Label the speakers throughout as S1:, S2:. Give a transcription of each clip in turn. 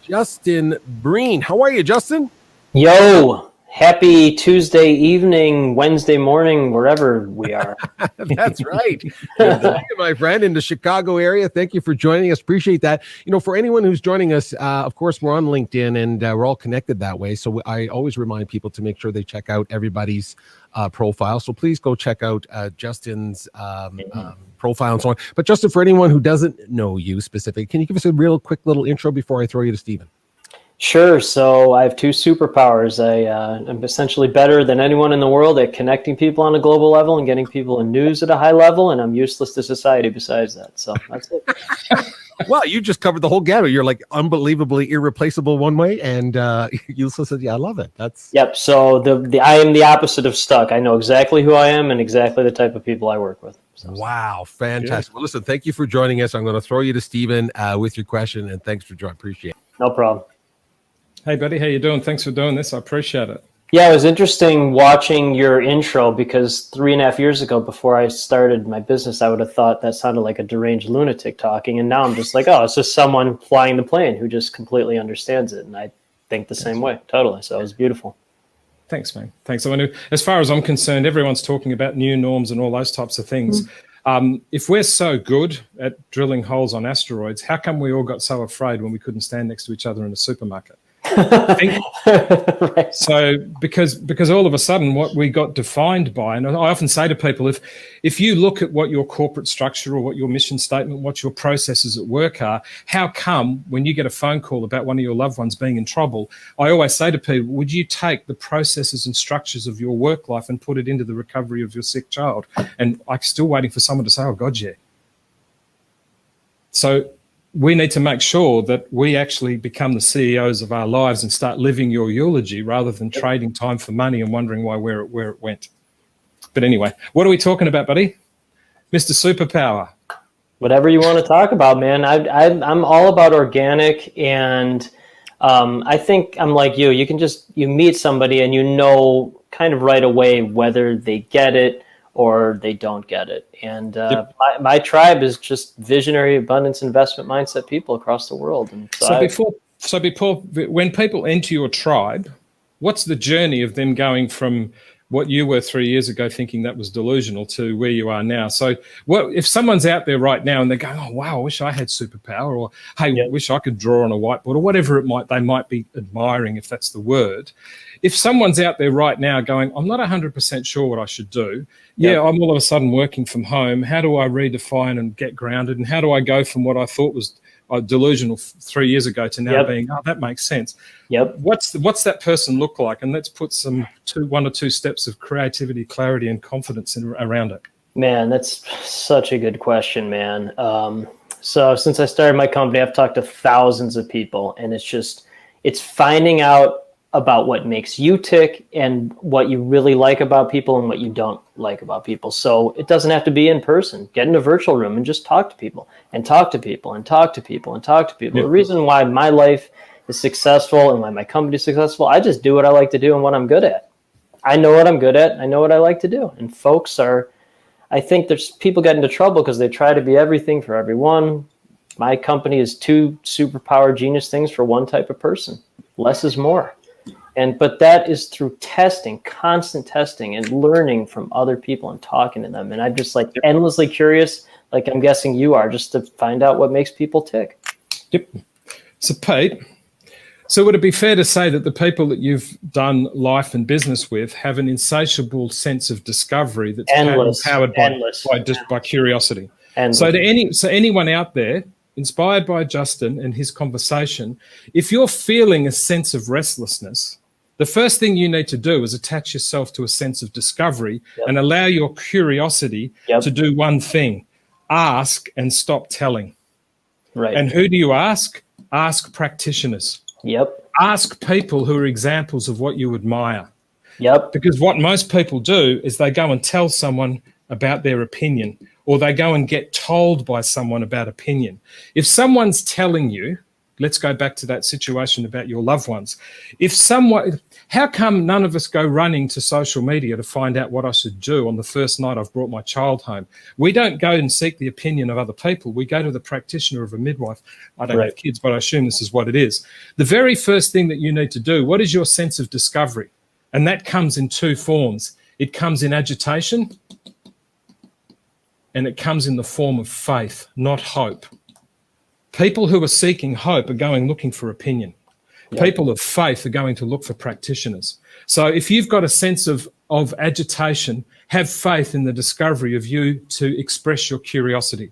S1: Justin Breen. How are you, Justin?
S2: Yo, happy Tuesday evening, Wednesday morning, wherever we are.
S1: That's right. Good to see you, my friend, in the Chicago area. Thank you for joining us. Appreciate that. For anyone who's joining us, of course, we're on LinkedIn and we're all connected that way. So I always remind people to make sure they check out everybody's profile. So please go check out Justin's profile and so on. But Justin, for anyone who doesn't know you specifically, can you give us a real quick little intro before I throw you to Stephen?
S2: Sure. So I have two superpowers. I'm essentially better than anyone in the world at connecting people on a global level and getting people in news at a high level, and I'm useless to society besides that. So that's it.
S1: Well, you just covered the whole gamut. You're like unbelievably irreplaceable one way, and useless. Yeah, I love it.
S2: Yep. So I am the opposite of stuck. I know exactly who I am and exactly the type of people I work with. So.
S1: Wow, fantastic. Well, listen, thank you for joining us. I'm going to throw you to Stephen with your question, and thanks for joining. Appreciate it.
S2: No problem.
S3: Hey, buddy, how you doing? Thanks for doing this. I appreciate it.
S2: Yeah, it was interesting watching your intro because 3.5 years ago, before I started my business, I would have thought that sounded like a deranged lunatic talking. And now I'm just like, oh, it's just someone flying the plane who just completely understands it. And I think the same way, totally. So it was beautiful.
S3: Thanks, man. Thanks. So as far as I'm concerned, everyone's talking about new norms and all those types of things. If we're so good at drilling holes on asteroids, how come we all got so afraid when we couldn't stand next to each other in a supermarket?
S2: Right.
S3: So because all of a sudden what we got defined by, and I often say to people, if you look at what your corporate structure or what your mission statement, what your processes at work are, how come when you get a phone call about one of your loved ones being in trouble, I always say to people, would you take the processes and structures of your work life and put it into the recovery of your sick child? And I'm still waiting for someone to say, oh God, yeah. So we need to make sure that we actually become the CEOs of our lives and start living your eulogy rather than trading time for money and wondering where it went. But anyway, what are we talking about, buddy? Mr. Superpower.
S2: Whatever you want to talk about, man. I'm all about organic, and I think I'm like you. You meet somebody and you know kind of right away whether they get it or they don't get it. And my tribe is just visionary, abundance, investment mindset people across the world. And
S3: so before, when people enter your tribe, what's the journey of them going from what you were 3 years ago thinking that was delusional to where you are now? So if someone's out there right now and they're going, oh, wow, I wish I had superpower, or, hey, I wish I could draw on a whiteboard, or whatever they might be admiring, if that's the word. If someone's out there right now going, I'm not 100% sure what I should do. Yeah, I'm all of a sudden working from home. How do I redefine and get grounded? And how do I go from what I thought was delusional 3 years ago to now being, oh, that makes sense.
S2: Yep.
S3: What's that person look like? And let's put one or two steps of creativity, clarity, and confidence around it.
S2: Man, that's such a good question, man. So since I started my company, I've talked to thousands of people, and it's finding out about what makes you tick and what you really like about people and what you don't like about people. So it doesn't have to be in person. Get in a virtual room and just talk to people and talk to people and talk to people and talk to people. The reason why my life is successful and why my company is successful, I just do what I like to do and what I'm good at. I know what I'm good at. I know what I like to do. And I think there's people get into trouble because they try to be everything for everyone. My company is two superpower genius things for one type of person. Less is more. But that is through testing, constant testing, and learning from other people and talking to them. And I'm just like endlessly curious, like I'm guessing you are, just to find out what makes people tick.
S3: Yep. So Pete, would it be fair to say that the people that you've done life and business with have an insatiable sense of discovery that's powered by curiosity?
S2: Endless.
S3: So anyone out there inspired by Justin and his conversation, if you're feeling a sense of restlessness, the first thing you need to do is attach yourself to a sense of discovery and allow your curiosity to do one thing: ask and stop telling.
S2: Right.
S3: And who do you ask? Ask practitioners.
S2: Yep.
S3: Ask people who are examples of what you admire.
S2: Yep.
S3: Because what most people do is they go and tell someone about their opinion, or they go and get told by someone about opinion. If someone's telling you, let's go back to that situation about your loved ones. If someone, how come none of us go running to social media to find out what I should do on the first night I've brought my child home? We don't go and seek the opinion of other people. We go to the practitioner of a midwife. I don't have kids, but I assume this is what it is. The very first thing that you need to do, what is your sense of discovery? And that comes in two forms. It comes in agitation, and it comes in the form of faith, not hope. People who are seeking hope are going looking for opinion. Yep. People of faith are going to look for practitioners. So if you've got a sense of agitation, have faith in the discovery of you to express your curiosity.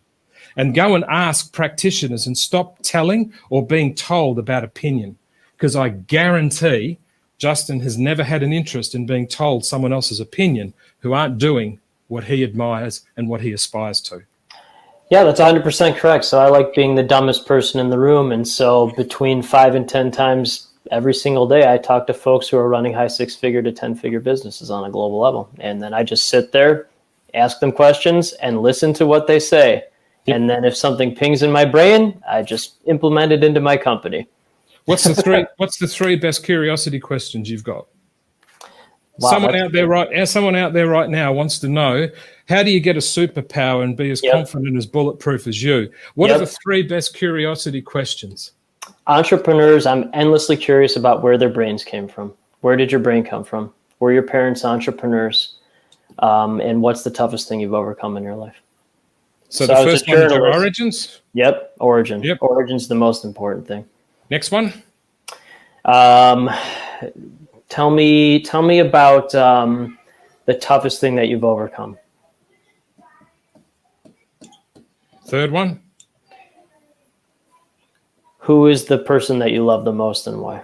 S3: And go and ask practitioners and stop telling or being told about opinion. Because I guarantee Justin has never had an interest in being told someone else's opinion who aren't doing what he admires and what he aspires to.
S2: Yeah, that's 100% correct. So I like being the dumbest person in the room. And so between 5 and 10 times every single day, I talk to folks who are running high 6-figure to 10-figure businesses on a global level. And then I just sit there, ask them questions, and listen to what they say. Yep. And then if something pings in my brain, I just implement it into my company. What's
S3: the three best curiosity questions you've got? Wow, someone out there right now wants to know, how do you get a superpower and be as confident, as bulletproof as you? What are the three best curiosity questions?
S2: Entrepreneurs, I'm endlessly curious about where their brains came from. Where did your brain come from? Were your parents entrepreneurs? And what's the toughest thing you've overcome in your life?
S3: So the first one is your origins?
S2: Yep, origin. Yep. Origin's the most important thing.
S3: Next one.
S2: Tell me about the toughest thing that you've overcome.
S3: Third one.
S2: Who is the person that you love the most and why?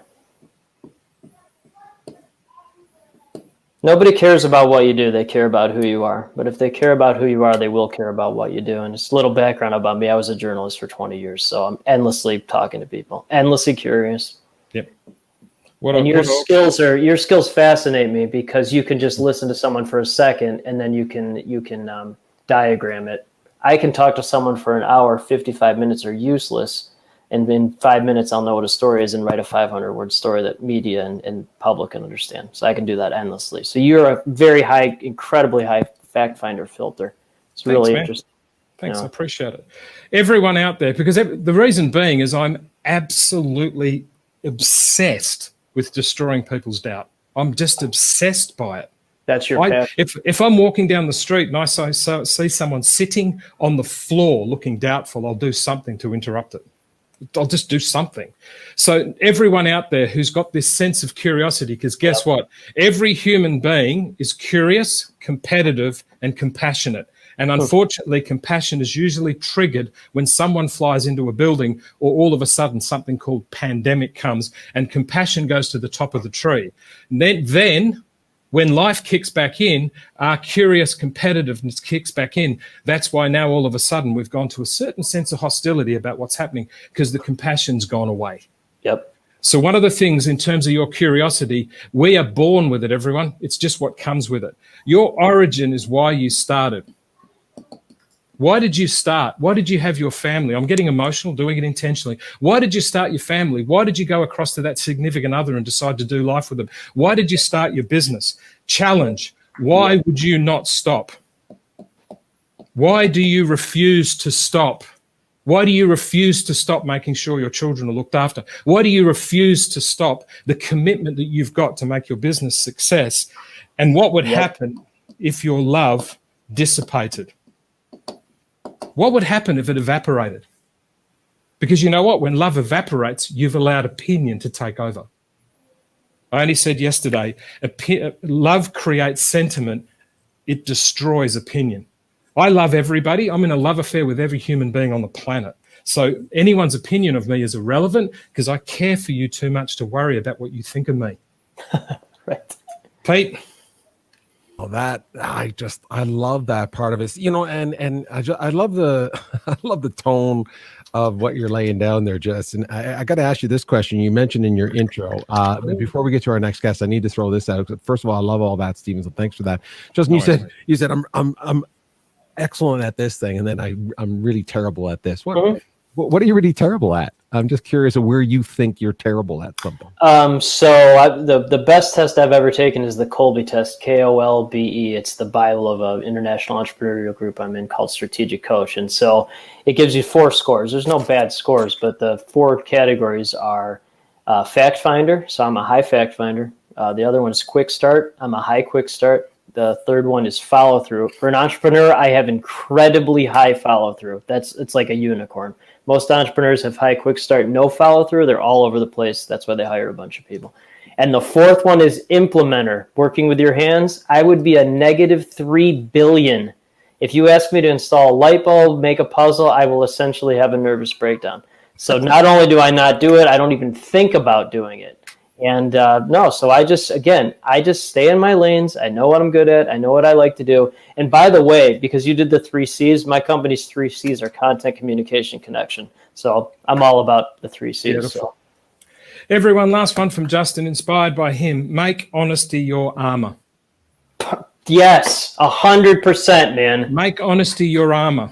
S2: Nobody cares about what you do. They care about who you are. But if they care about who you are, they will care about what you do. And just a little background about me. I was a journalist for 20 years. So I'm endlessly talking to people, endlessly curious.
S3: Yep.
S2: Your skills fascinate me because you can just listen to someone for a second and then you can diagram it. I can talk to someone for an hour, 55 minutes are useless. And in 5 minutes, I'll know what a story is and write a 500-word story that media and public can understand. So I can do that endlessly. So you're a very high, incredibly high fact finder filter. It's really interesting.
S3: Thanks, I appreciate it. Everyone out there, because the reason being is I'm absolutely obsessed with destroying people's doubt. I'm just obsessed by it.
S2: That's your passion.
S3: If I'm walking down the street and I see someone sitting on the floor looking doubtful, I'll do something to interrupt it. I'll just do something. So everyone out there who's got this sense of curiosity, because guess what? Every human being is curious, competitive, and compassionate. And unfortunately, compassion is usually triggered when someone flies into a building or all of a sudden something called pandemic comes and compassion goes to the top of the tree. Then when life kicks back in, our curious competitiveness kicks back in. That's why now all of a sudden we've gone to a certain sense of hostility about what's happening because the compassion's gone away.
S2: Yep.
S3: So one of the things in terms of your curiosity, we are born with it, everyone. It's just what comes with it. Your origin is why you started. Why did you start? Why did you have your family? I'm getting emotional doing it intentionally. Why did you start your family? Why did you go across to that significant other and decide to do life with them? Why did you start your business? Challenge. Why would you not stop? Why do you refuse to stop? Why do you refuse to stop making sure your children are looked after? Why do you refuse to stop the commitment that you've got to make your business success? And what would happen if your love dissipated? What would happen if it evaporated? Because you know what? When love evaporates, you've allowed opinion to take over. I only said yesterday, love creates sentiment. It destroys opinion. I love everybody. I'm in a love affair with every human being on the planet. So anyone's opinion of me is irrelevant because I care for you too much to worry about what you think of me.
S2: Right.
S3: Pete?
S1: Oh, that I love that part of it, and I love the tone of what you're laying down there, Justin. I got to ask you this question. You mentioned in your intro, before we get to our next guest, I need to throw this out. First of all, I love all that, Stephen. So thanks for that. Justin, you said I'm excellent at this thing, and then I'm really terrible at this. What? What are you really terrible at? I'm just curious of where you think you're terrible at something.
S2: The best test I've ever taken is the Kolbe test, KOLBE. It's the Bible of an international entrepreneurial group I'm in called Strategic Coach. And so it gives you 4 scores. There's no bad scores, but the 4 categories are fact finder. So I'm a high fact finder. The other one is quick start. I'm a high quick start. The third one is follow through. For an entrepreneur, I have incredibly high follow through. It's like a unicorn. Most entrepreneurs have high quick start, no follow through. They're all over the place. That's why they hire a bunch of people. And the fourth one is implementer, working with your hands. I would be a -3 billion. If you ask me to install a light bulb, make a puzzle, I will essentially have a nervous breakdown. So not only do I not do it, I don't even think about doing it. And so I just stay in my lanes. I know what I'm good at. I know what I like to do. And by the way, because you did the 3 C's, my company's 3 C's are content, communication, connection. So I'm all about the 3 C's. So.
S3: Everyone, last one from Justin, inspired by him. Make honesty your armor.
S2: Yes, 100%, man.
S3: Make honesty your armor.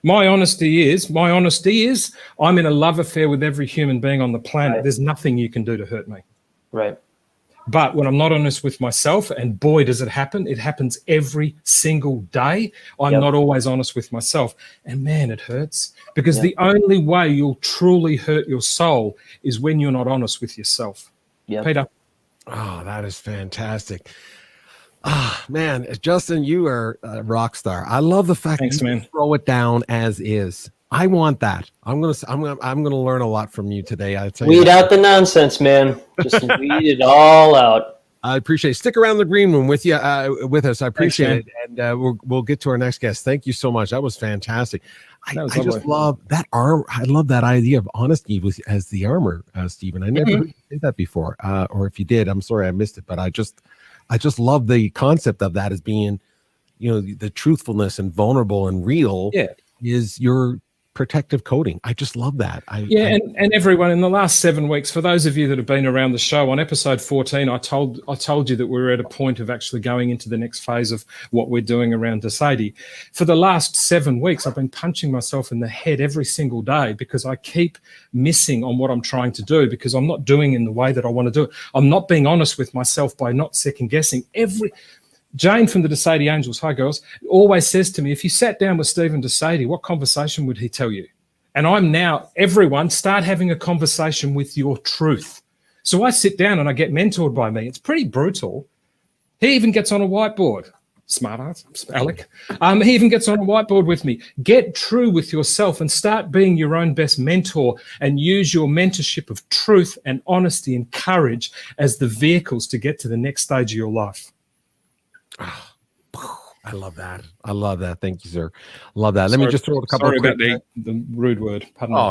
S3: My honesty is I'm in a love affair with every human being on the planet. Right. There's nothing you can do to hurt me.
S2: Right.
S3: But when I'm not honest with myself, and boy, does it happens every single day. I'm not always honest with myself. And man, it hurts, because the only way you'll truly hurt your soul is when you're not honest with yourself. Yep. Peter.
S1: Oh, that is fantastic. Man, Justin, you are a rock star. I love the fact that you throw it down as is. I want that. I'm gonna learn a lot from you today. I tell you,
S2: weed out the nonsense, man. Just weed it all out.
S1: I appreciate it. Stick around the green room with you, with us. I appreciate it, and we'll get to our next guest. Thank you so much. That was fantastic. I just love that armor. I love that idea of honesty as the armor, Stephen. I never heard you say that before, or if you did, I'm sorry I missed it. But I just love the concept of that as being, the truthfulness and vulnerable and real is your protective coating. I just love that.
S3: And everyone, in the last 7 weeks, for those of you that have been around the show, on episode 14, I told you that we were at a point of actually going into the next phase of what we're doing around DeSadie. For the last 7 weeks, I've been punching myself in the head every single day because I keep missing on what I'm trying to do, because I'm not doing in the way that I want to do it. I'm not being honest with myself by not second guessing. Jane from the DeSadie Angels, hi girls, always says to me, if you sat down with Stephen DeSadie, what conversation would he tell you? And I'm now, everyone, start having a conversation with your truth. So I sit down and I get mentored by me. It's pretty brutal. He even gets on a whiteboard. Smart ass, Alec. He even gets on a whiteboard with me. Get true with yourself and start being your own best mentor, and use your mentorship of truth and honesty and courage as the vehicles to get to the next stage of your life.
S1: I love that. Thank you, sir. Love that. Let me just throw a couple.
S3: Sorry about the rude word. Pardon me.